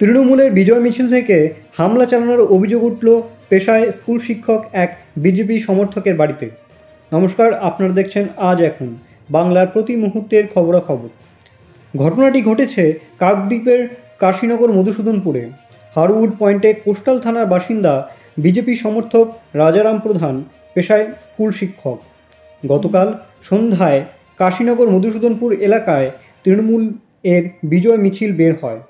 তৃণমূলের বিজয় মিছিল থেকে হামলা চালানোর অভিযোগ উঠল পেশায় স্কুল শিক্ষক এক বিজেপি সমর্থকের বাড়িতে। নমস্কার, আপনারা দেখছেন আজ এখন, বাংলার প্রতি মুহূর্তের খবরাখবর। ঘটনাটি ঘটেছে কাকদ্বীপের কাশীনগর মধুসূদনপুরে। হারউড পয়েন্টে কোস্টাল থানার বাসিন্দা বিজেপি সমর্থক রাজারাম প্রধান পেশায় স্কুল শিক্ষক। গতকাল সন্ধ্যায় কাশীনগর মধুসূদনপুর এলাকায় তৃণমূল এর বিজয় মিছিল বের হয়।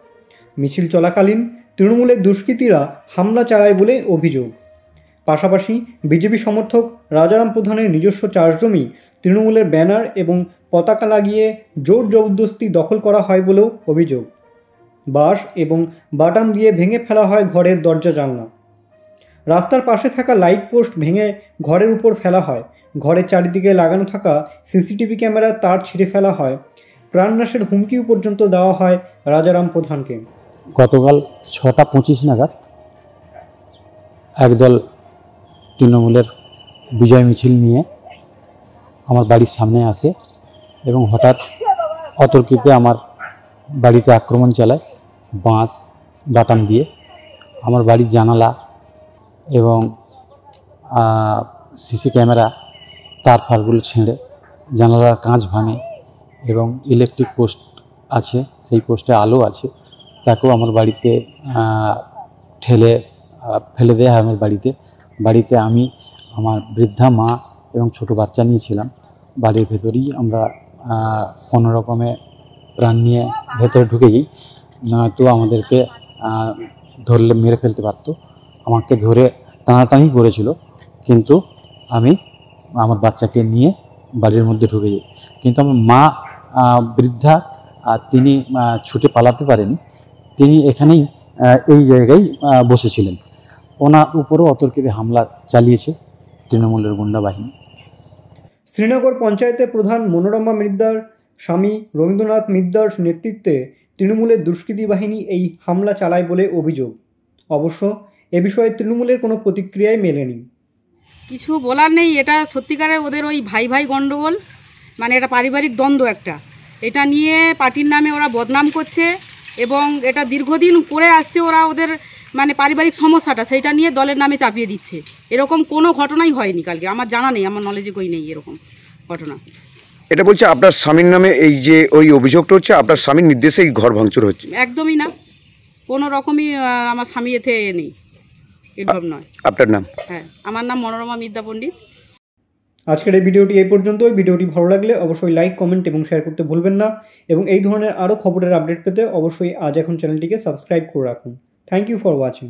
মিছিল চলাকালীন তৃণমূলের দুষ্কৃতীরা হামলা চালায় বলে অভিযোগ। পাশাপাশি বিজেপি সমর্থক রাজারাম প্রধানের নিজস্ব চাষজমি তৃণমূলের ব্যানার এবং পতাকা লাগিয়ে জোর জবরদস্তি দখল করা হয় বলেও অভিযোগ। বাঁশ এবং বাটাম দিয়ে ভেঙে ফেলা হয় ঘরের দরজা জানলা। রাস্তার পাশে থাকা লাইট পোস্ট ভেঙে ঘরের উপর ফেলা হয়। ঘরের চারিদিকে লাগানো থাকা সিসিটিভি ক্যামেরার তার ছিঁড়ে ফেলা হয়। প্রাণনাশের হুমকিও পর্যন্ত দেওয়া হয় রাজারাম প্রধানকে। গতকাল 6:25 নাগাদ একদল তৃণমূলের বিজয় মিছিল নিয়ে আমার বাড়ির সামনে আসে এবং হঠাৎ অতর্কিতে আমার বাড়িতে আক্রমণ চালায় বাঁশ বাটাম দিয়ে। আমার বাড়ির জানালা এবং সিসি ক্যামেরা তার ফারগুলো ছিঁড়ে জানালার কাঁচ ভাঙে এবং ইলেকট্রিক পোস্ট আছে, সেই পোস্টে আলো আছে, তাকেও আমার বাড়িতে ফেলে দেওয়া হয়। আমার বাড়িতে আমি আমার বৃদ্ধা মা এবং ছোট বাচ্চা নিয়েছিলাম। বাড়ির ভেতরেই আমরা কোনো রকমে প্রাণ নিয়ে ভেতরে ঢুকে যাই, নয়তো আমাদেরকে ধরলে মেরে ফেলতে পারতো। আমাকে ধরে টানাটানি করেছিল, কিন্তু আমি আমার বাচ্চাকে নিয়ে বাড়ির মধ্যে ঢুকে যাই। কিন্তু আমার মা বৃদ্ধা তিনি ছুটে পালাতে পারেনি, তিনি এখানেই এই জায়গায় বসেছিলেন। ওনার উপরও অতর্কিত হামলা চালিয়েছে তৃণমূলের গুন্ডা বাহিনী। শ্রীনগর পঞ্চায়েতের প্রধান মনোরমা মিদ্দার স্বামী রবীন্দ্রনাথ মিদ্দার নেতৃত্বে তৃণমূলের দুষ্কৃতী বাহিনী এই হামলা চালায় বলে অভিযোগ। অবশ্য এ বিষয়ে তৃণমূলের কোনো প্রতিক্রিয়াই মেলেনি। কিছু বলার নেই, এটা সত্যিকারের ওদের ওই ভাই ভাই গণ্ডগোল, মানে এটা পারিবারিক দ্বন্দ্ব একটা। এটা নিয়ে পার্টির নামে ওরা বদনাম করছে এবং এটা দীর্ঘদিন করে আসছে। ওরা ওদের মানে পারিবারিক সমস্যাটা সেইটা নিয়ে দলের নামে চাপিয়ে দিচ্ছে। এরকম কোনো ঘটনাই হয়নি কালকে, আমার জানা নেই, আমার নলেজে কই নেই এরকম ঘটনা। এটা বলছে আপনার স্বামীর নামে, এই যে ওই অভিযোগটা হচ্ছে আপনার স্বামীর নির্দেশে এই ঘর ভাঙচুর হচ্ছে? একদমই না, কোনো রকমই আমার স্বামী এতে নেই, এরকম নয়। আপনার নাম? হ্যাঁ, আমার নাম মনোরমা মিদ্যা পণ্ডিত। আজকের এই ভিডিওটি এই পর্যন্তই। ভিডিওটি ভালো লাগলে অবশ্যই লাইক, কমেন্ট এবং শেয়ার করতে ভুলবেন না, এবং এই ধরনের আরও খবরের আপডেট পেতে অবশ্যই আজ এখন চ্যানেলটিকে সাবস্ক্রাইব করে রাখুন। Thank you for watching.